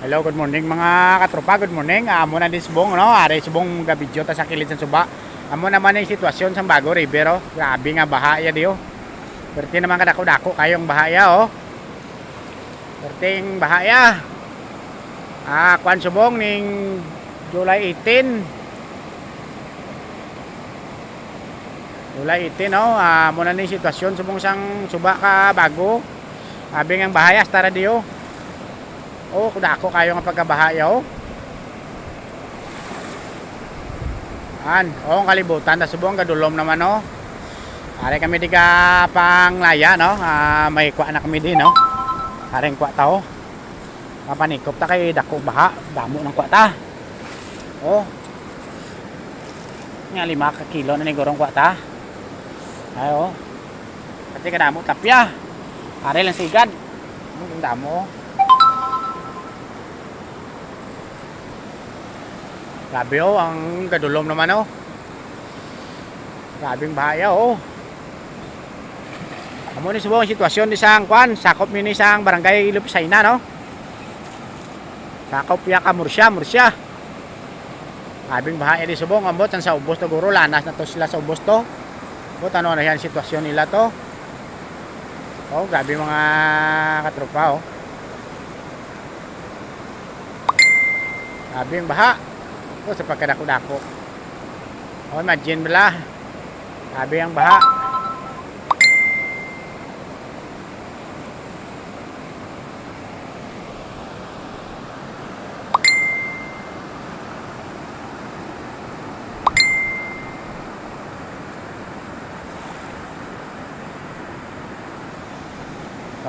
Hello, good morning mga katropa, good morning. Amo na din subong, no? Ari subong ga video ta sa kilid sa suba. Amo naman ang sitwasyon sa Bago River, oh. Grabe nga baha ya dio. Perti naman kadako-dako kayong bahaya, oh. Perting bahaya. Kwan subong ning July 18. July 18, oh. Amo na ni sitwasyon subong sang suba ka Bago. Abi nga bahaya tara dio. Oh, kudako kayo nga pagkabahaya, oh. Ang kalibutan na subong kadulom naman, oh. Are kami di ka panglaya, no. May kwa na kami din, no. Areng kwa ta, oh. Mapanikop ta kay dako baha, damo ng kwa ta. Oh. Nga 5 ka kilo na ni gorong kwa ta. Ay, oh. Kasi kadamo tapya. Are lang sigad. Ang damo, oh. Grabe, oh, ang kadulom naman, oh. Grabing bahaya, oh. Amo ni subong sitwasyon ni sang kwan, sakop ni sang barangay Lupsayna, no. Sakop ya ka Murcia. Grabing bahaya di subong ambot sa ubos to guro, lanas na to sila sa ubos to. But ano na yan sitwasyon nila to. Oh, grabe mga katropa, oh. Grabing baha. O sa pagkadako-dako. O imagine bala. Sabi ang baha.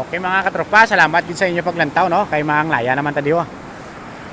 Okay mga katropa, salamat din sa inyo paglantaw, no. Kay mga laya naman tadiwa.